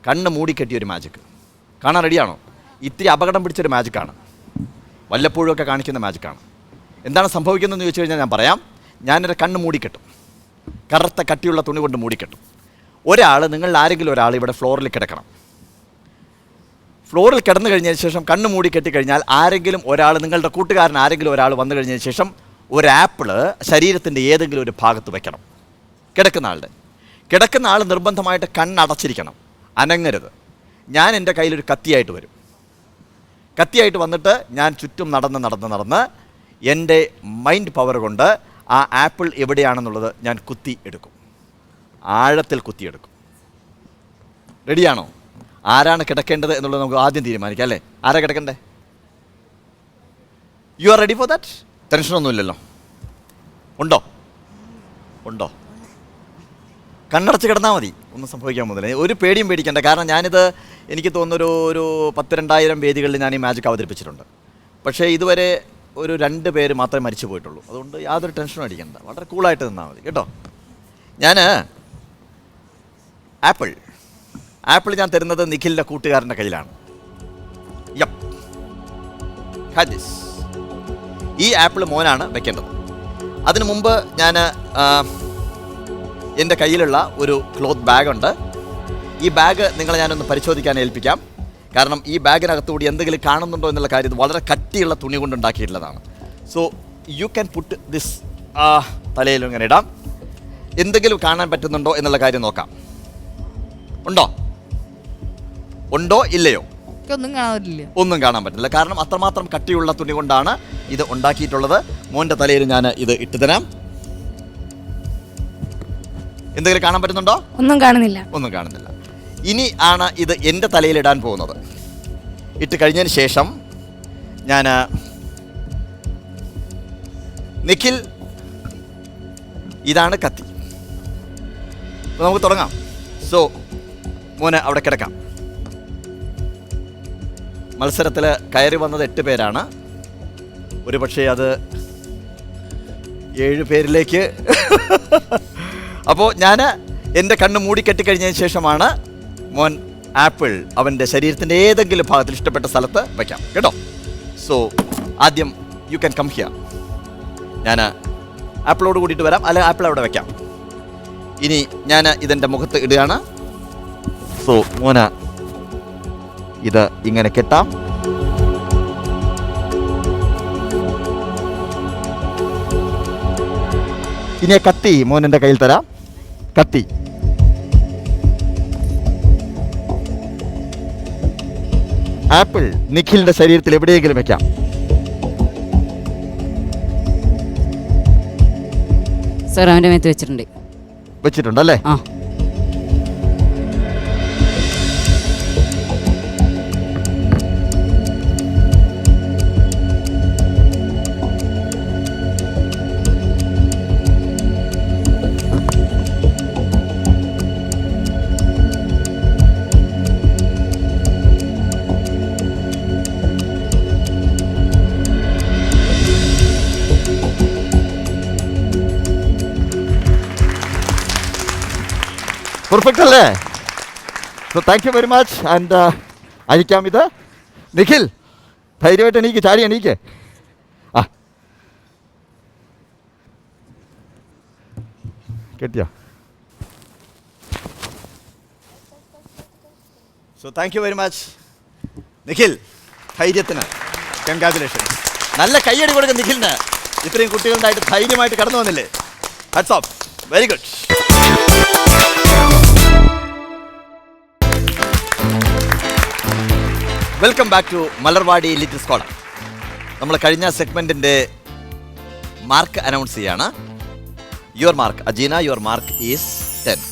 കണ്ണ് മൂടിക്കെട്ടിയൊരു മാജിക്. കാണാൻ റെഡിയാണോ? ഇത്തിരി അപകടം പിടിച്ചൊരു മാജിക്കാണ്, വല്ലപ്പോഴുമൊക്കെ കാണിക്കുന്ന മാജിക്കാണ്. എന്താണ് സംഭവിക്കുന്നതെന്ന് ചോദിച്ചു കഴിഞ്ഞാൽ ഞാൻ പറയാം. ഞാനൊരു കണ്ണ് മൂടിക്കെട്ടും, കറുത്ത കട്ടിയുള്ള തുണി കൊണ്ട് മൂടിക്കെട്ടും. നിങ്ങളിൽ ആരെങ്കിലും ഒരാൾ ഇവിടെ ഫ്ലോറിൽ കിടക്കണം. ഫ്ലോറിൽ കിടന്നു കഴിഞ്ഞതിന് ശേഷം കണ്ണ് മൂടി കെട്ടിക്കഴിഞ്ഞാൽ ആരെങ്കിലും ഒരാൾ, നിങ്ങളുടെ കൂട്ടുകാരൻ ആരെങ്കിലും ഒരാൾ വന്നു കഴിഞ്ഞതിന് ശേഷം ഒരു ആപ്പിള് ശരീരത്തിൻ്റെ ഏതെങ്കിലും ഒരു ഭാഗത്ത് വെക്കണം. കിടക്കുന്ന ആൾ നിർബന്ധമായിട്ട് കണ്ണടച്ചിരിക്കണം, അനങ്ങരുത്. ഞാൻ എൻ്റെ കയ്യിലൊരു കത്തിയായിട്ട് വരും. കത്തിയായിട്ട് വന്നിട്ട് ഞാൻ ചുറ്റും നടന്ന് എൻ്റെ മൈൻഡ് പവർ കൊണ്ട് ആ ആപ്പിൾ എവിടെയാണെന്നുള്ളത് ഞാൻ കുത്തി എടുക്കും, ആഴത്തിൽ കുത്തിയെടുക്കും. റെഡിയാണോ? ആരാണ് കിടക്കേണ്ടത് എന്നുള്ളത് നമുക്ക് ആദ്യം തീരുമാനിക്കാം, അല്ലേ? ആരാ കിടക്കണ്ടേ? You are ready for that? ടെൻഷനൊന്നുമില്ലല്ലോ? ഉണ്ടോ? കണ്ണടച്ച് കിടന്നാൽ മതി, ഒന്നും സംഭവിക്കാൻ പോകുന്നില്ല. ഒരു പേടിയും പേടിക്കണ്ട. കാരണം ഞാനിത് എനിക്ക് തോന്നുന്നൊരു 10,000-2000 വേദികളിൽ ഞാൻ ഈ മാജിക് അവതരിപ്പിച്ചിട്ടുണ്ട്. പക്ഷേ ഇതുവരെ ഒരു 2 പേര് മാത്രമേ മരിച്ചു പോയിട്ടുള്ളൂ. അതുകൊണ്ട് യാതൊരു ടെൻഷനും അടിക്കണ്ട, വളരെ കൂളായിട്ട് നിന്നാൽ മതി കേട്ടോ. ഞാൻ ആപ്പിൾ ഞാൻ തരുന്നത് നിഖിലിൻ്റെ കൂട്ടുകാരൻ്റെ കയ്യിലാണ്. ഈ ആപ്പിൾ മോനാണ് വെക്കേണ്ടത്. അതിനു മുമ്പ് ഞാൻ എൻ്റെ കയ്യിലുള്ള ഒരു ക്ലോത്ത് ബാഗുണ്ട്. ഈ ബാഗ് നിങ്ങളെ ഞാനൊന്ന് പരിശോധിക്കാൻ ഏൽപ്പിക്കാം. കാരണം ഈ ബാഗിനകത്തുകൂടി എന്തെങ്കിലും കാണുന്നുണ്ടോ എന്നുള്ള കാര്യം, ഇത് വളരെ കട്ടിയുള്ള തുണി കൊണ്ടുണ്ടാക്കിയിട്ടുള്ളതാണ്. So you can put this തലയിൽ ഇങ്ങനെ ഇടാം. എന്തെങ്കിലും കാണാൻ പറ്റുന്നുണ്ടോ എന്നുള്ള കാര്യം നോക്കാം. ഉണ്ടോ ഇല്ലയോ? ഒന്നും കാണാൻ പറ്റില്ല. കാരണം അത്രമാത്രം കട്ടിയുള്ള തുണി കൊണ്ടാണ് ഇത് ഉണ്ടാക്കിയിട്ടുള്ളത്. മോൻ്റെ തലയിൽ ഞാൻ ഇത് ഇട്ടു തരാം. എന്തെങ്കിലും കാണാൻ പറ്റുന്നുണ്ടോ? ഒന്നും കാണുന്നില്ല. ഇനി ആണ് ഇത് എൻ്റെ തലയിലിടാൻ പോകുന്നത്. ഇട്ട് കഴിഞ്ഞതിന് ശേഷം ഞാൻ നിഖിൽ, ഇതാണ് കത്തി. നമുക്ക് തുടങ്ങാം. സോ മോന് അവിടെ കിടക്കാം. മത്സരത്തിൽ കയറി വന്നത് 8 പേരാണ്. ഒരു പക്ഷേ അത് 7 പേരിലേക്ക്. അപ്പോൾ ഞാൻ എൻ്റെ കണ്ണ് മൂടിക്കെട്ടിക്കഴിഞ്ഞതിന് ശേഷമാണ് മോൻ ആപ്പിൾ അവൻ്റെ ശരീരത്തിൻ്റെ ഏതെങ്കിലും ഭാഗത്തിൽ ഇഷ്ടപ്പെട്ട സ്ഥലത്ത് വയ്ക്കാം കേട്ടോ. സോ ആദ്യം യു ക്യാൻ കം ഹിയർ. ഞാൻ ആപ്പിളോട് കൂടിയിട്ട് വരാം, അല്ലെ ആപ്പിൾ അവിടെ വയ്ക്കാം. ഇനി ഞാൻ ഇതെൻ്റെ മുഖത്ത് ഇടുകയാണ്. സോ മോന ഇത് ഇങ്ങനെ കെട്ടാം. ഇനി കത്തി മോനെൻ്റെ കയ്യിൽ തരാം. കത്തി ആപ്പിൾ നിഖിലിന്റെ ശരീരത്തിൽ എവിടെയെങ്കിലും വെക്കാം. സാർ അവന്റെ മേത്ത് വെച്ചിട്ടുണ്ടല്ലേ? ആ. പെർഫെക്റ്റ് അല്ലേ? So thank you very much. And അഴിക്കാം ഇത്. നിഖിൽ ധൈര്യമായിട്ട് എണീക്ക്, ചാടി എണീക്ക്. ആ കെട്ടിയോ? So thank you very much Nikhil. ധൈര്യത്തിന് കൺഗ്രാജുലേഷൻസ്. നല്ല കയ്യടി കൊടുക്കും നിഖിലിന്. ഇത്രയും കുട്ടികളുണ്ടായിട്ട് ധൈര്യമായിട്ട് കടന്നു വന്നില്ലേ? Hats off. Very good. Welcome back to Malarvadi little scholar. നമ്മൾ കഴിഞ്ഞ സെഗ്മെൻറ്റിൻ്റെ മാർക്ക് അനൗൺസ് ചെയ്യാണ്. Your mark Ajeena, your mark is 10.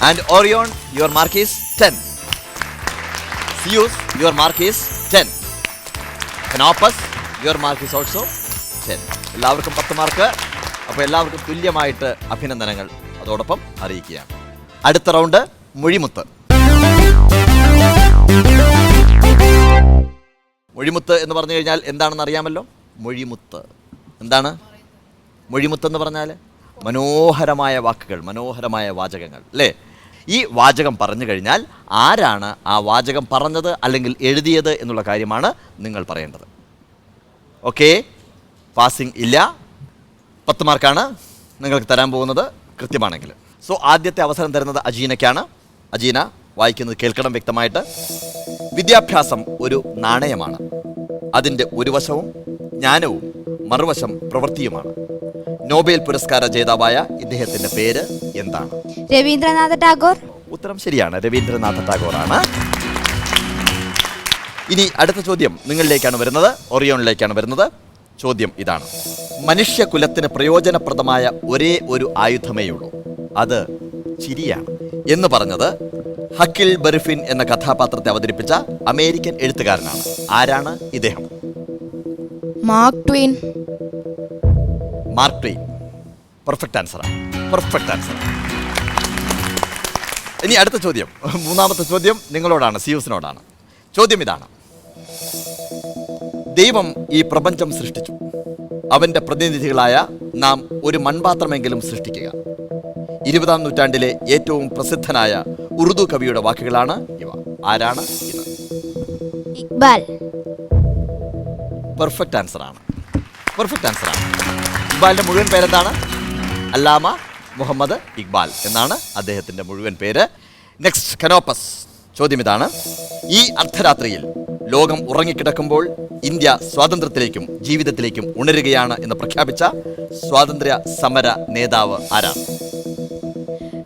And Orion, your mark is 10. Zeus, your mark is 10. Canopus, your mark is also 10. എല്ലാവർക്കും 10 മാർക്ക്. അപ്പോൾ എല്ലാവർക്കും തുല്യമായിട്ട് അഭിനന്ദനങ്ങൾ അതോടൊപ്പം അറിയിക്കുകയാണ്. അടുത്ത റൗണ്ട് മൊഴിമുത്ത്. മൊഴിമുത്ത് എന്ന് പറഞ്ഞു കഴിഞ്ഞാൽ എന്താണെന്ന് അറിയാമല്ലോ? മൊഴിമുത്ത് എന്താണ്? മൊഴിമുത്ത് എന്ന് പറഞ്ഞാൽ മനോഹരമായ വാക്കുകൾ, മനോഹരമായ വാചകങ്ങൾ അല്ലേ? ഈ വാചകം പറഞ്ഞു കഴിഞ്ഞാൽ ആരാണ് ആ വാചകം പറഞ്ഞത് അല്ലെങ്കിൽ എഴുതിയത് എന്നുള്ള കാര്യമാണ് നിങ്ങൾ പറയേണ്ടത്. ഓക്കെ, പാസിംഗ് ഇല്ല. 10 മാർക്കാണ് നിങ്ങൾക്ക് തരാൻ പോകുന്നത് കൃത്യമാണെങ്കിൽ. സോ ആദ്യത്തെ അവസരം തരുന്നത് അജീനയ്ക്കാണ്. അജീന വായിക്കുന്നത് കേൾക്കണം വ്യക്തമായിട്ട്. വിദ്യാഭ്യാസം ഒരു നാണയമാണ്. അതിൻ്റെ ഒരു വശവും ജ്ഞാനവും മറുവശം പ്രവൃത്തിയുമാണ്. നോബൽ പുരസ്കാര ജേതാവായ ഇദ്ദേഹത്തിന്റെ പേര് എന്താണ്? രവീന്ദ്രനാഥ ടാഗോർ. ഉത്തരം ശരിയാണ്, രവീന്ദ്രനാഥ ടാഗോർ ആണ്. ഇനി അടുത്ത ചോദ്യം നിങ്ങളിലേക്കാണ് വരുന്നത്, ഒറിയോണിലേക്കാണ് വരുന്നത്. ചോദ്യം ഇതാണ്: മനുഷ്യകുലത്തിന് പ്രയോജനപ്രദമായ ഒരേ ഒരു ആയുധമേയുള്ളൂ, അത് ചിരിയാണ് എന്ന് പറഞ്ഞത് ഹക്കിൽ ബെറിഫിൻ എന്ന കഥാപാത്രത്തെ അവതരിപ്പിച്ച അമേരിക്കൻ എഴുത്തുകാരനാണ്. ആരാണ് ഇദ്ദേഹം? Mark Twain. Mark Twain. Perfect ആൻസറാണ്, പെർഫെക്റ്റ് ആൻസർ. ഇനി അടുത്ത ചോദ്യം, മൂന്നാമത്തെ ചോദ്യം നിങ്ങളോടാണ്, സിയൂസിനോടാണ്. ചോദ്യം ഇതാണ്: ദൈവം ഈ പ്രപഞ്ചം സൃഷ്ടിച്ചു. അവൻ്റെ പ്രതിനിധികളായ നാം ഒരു മൺപാത്രമെങ്കിലും സൃഷ്ടിക്കുക. 20-ാം നൂറ്റാണ്ടിലെ ഏറ്റവും പ്രസിദ്ധനായ ഉറുദു കവിയുടെ വാക്കുകളാണ് ഇവ. ആരാണ് ഇത്? ഇക്ബാൽ. പെർഫെക്റ്റ് ആൻസറാണ്, പെർഫെക്റ്റ് ആൻസറാണ്. ഇക്ബാലിൻ്റെ മുഴുവൻ പേരെന്താണ്? അല്ലാമ മുഹമ്മദ് ഇക്ബാൽ എന്നാണ് അദ്ദേഹത്തിൻ്റെ മുഴുവൻ പേര്. Next, Canopus. ചോദ്യം ഇതാണ്: ഈ അർദ്ധരാത്രിയിൽ ലോകം ഉറങ്ങിക്കിടക്കുമ്പോൾ ഇന്ത്യ സ്വാതന്ത്ര്യത്തിലേക്കും ജീവിതത്തിലേക്കും ഉണരുകയാണ് എന്ന് പ്രഖ്യാപിച്ച സ്വാതന്ത്ര്യ സമര നേതാവ് ആരാണ്?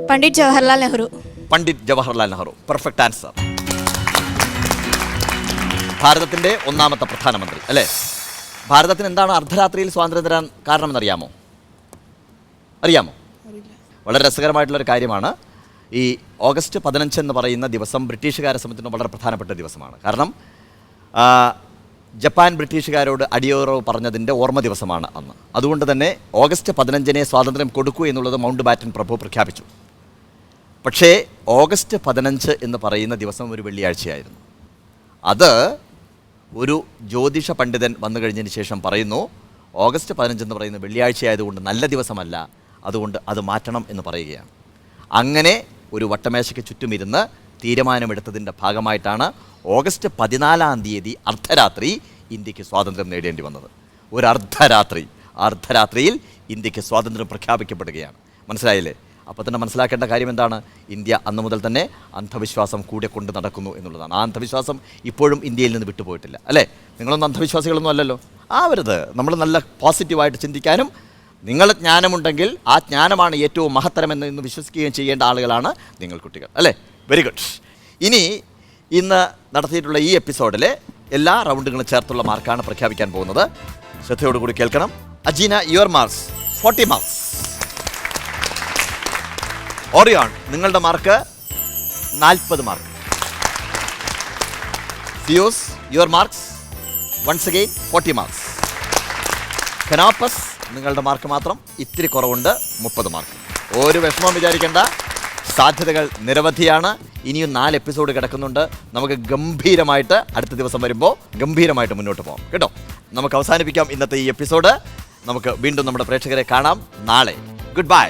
പണ്ഡിറ്റ് ജവഹർലാൽ നെഹ്റു. പണ്ഡിറ്റ് ജവഹർലാൽ നെഹ്റു. Perfect answer. ഭാരതത്തിൻ്റെ 1ാമത്തെ പ്രധാനമന്ത്രി അല്ലേ? ഭാരതത്തിന് എന്താണ് അർദ്ധരാത്രിയിൽ സ്വാതന്ത്ര്യം തരാൻ കാരണമെന്നറിയാമോ? അറിയാമോ? വളരെ രസകരമായിട്ടുള്ളൊരു കാര്യമാണ്. ഈ ഓഗസ്റ്റ് 15 എന്ന് പറയുന്ന ദിവസം ബ്രിട്ടീഷുകാരെ സംബന്ധിച്ചിടത്തോളം വളരെ പ്രധാനപ്പെട്ട ദിവസമാണ്. കാരണം ജപ്പാൻ ബ്രിട്ടീഷുകാരോട് അടിയറവ് പറഞ്ഞതിൻ്റെ ഓർമ്മ ദിവസമാണ് അന്ന്. അതുകൊണ്ട് തന്നെ ഓഗസ്റ്റ് 15 സ്വാതന്ത്ര്യം കൊടുക്കൂ എന്നുള്ളത് മൗണ്ട് ബാറ്റൻ പ്രഭു പ്രഖ്യാപിച്ചു. പക്ഷേ ഓഗസ്റ്റ് 15 എന്ന് പറയുന്ന ദിവസം ഒരു വെള്ളിയാഴ്ചയായിരുന്നു. അത് ഒരു ജ്യോതിഷ പണ്ഡിതൻ വന്നു കഴിഞ്ഞതിന് ശേഷം പറയുന്നു, ഓഗസ്റ്റ് 15 എന്ന് പറയുന്ന വെള്ളിയാഴ്ച ആയതുകൊണ്ട് നല്ല ദിവസമല്ല, അതുകൊണ്ട് അത് മാറ്റണം എന്ന് പറയുകയാണ്. അങ്ങനെ ഒരു വട്ടമേശയ്ക്ക് ചുറ്റുമിരുന്ന് തീരുമാനമെടുത്തതിൻ്റെ ഭാഗമായിട്ടാണ് ഓഗസ്റ്റ് 14-ാം തീയതി അർദ്ധരാത്രി ഇന്ത്യക്ക് സ്വാതന്ത്ര്യം നേടേണ്ടി വന്നത്. ഒരു അർദ്ധരാത്രിയിൽ ഇന്ത്യക്ക് സ്വാതന്ത്ര്യം പ്രഖ്യാപിക്കപ്പെടുകയാണ്. മനസ്സിലായില്ലേ? അപ്പോൾ തന്നെ മനസ്സിലാക്കേണ്ട കാര്യം എന്താണ്? ഇന്ത്യ അന്ന് മുതൽ തന്നെ അന്ധവിശ്വാസം കൂടെ കൊണ്ട് നടക്കുന്നു എന്നുള്ളതാണ്. ആ അന്ധവിശ്വാസം ഇപ്പോഴും ഇന്ത്യയിൽ നിന്ന് വിട്ടുപോയിട്ടില്ല അല്ലേ? നിങ്ങളൊന്നും അന്ധവിശ്വാസികളൊന്നും അല്ലല്ലോ. ആവരുത്. നമ്മൾ നല്ല പോസിറ്റീവായിട്ട് ചിന്തിക്കാനും നിങ്ങൾ ജ്ഞാനമുണ്ടെങ്കിൽ ആ ജ്ഞാനമാണ് ഏറ്റവും മഹത്തരമെന്ന് ഇന്ന് വിശ്വസിക്കുകയും ചെയ്യേണ്ട ആളുകളാണ് നിങ്ങൾ കുട്ടികൾ അല്ലേ? Very good. ഇനി ഇന്ന് നടത്തിയിട്ടുള്ള ഈ എപ്പിസോഡിലെ എല്ലാ റൗണ്ടുകളും ചേർത്തുള്ള മാർക്കാണ് പ്രഖ്യാപിക്കാൻ പോകുന്നത്. ശ്രദ്ധയോടുകൂടി കേൾക്കണം. Ajeena, your marks 40 marks. Orion, നിങ്ങളുടെ mark 40 mark. Zeus, your marks once again 40 marks. Canopus, നിങ്ങളുടെ മാർക്ക് മാത്രം ഇത്തിരി കുറവുണ്ട്, 30 മാർക്ക്. ഒരു വിഷമം വിചാരിക്കേണ്ട, സാധ്യതകൾ നിരവധിയാണ്. ഇനിയും 4 എപ്പിസോഡ് കിടക്കുന്നുണ്ട്. നമുക്ക് ഗംഭീരമായിട്ട് അടുത്ത ദിവസം വരുമ്പോൾ ഗംഭീരമായിട്ട് മുന്നോട്ട് പോകാം കേട്ടോ. നമുക്ക് അവസാനിപ്പിക്കാം ഇന്നത്തെ ഈ എപ്പിസോഡ്. നമുക്ക് വീണ്ടും നമ്മുടെ പ്രേക്ഷകരെ കാണാം നാളെ. Good bye.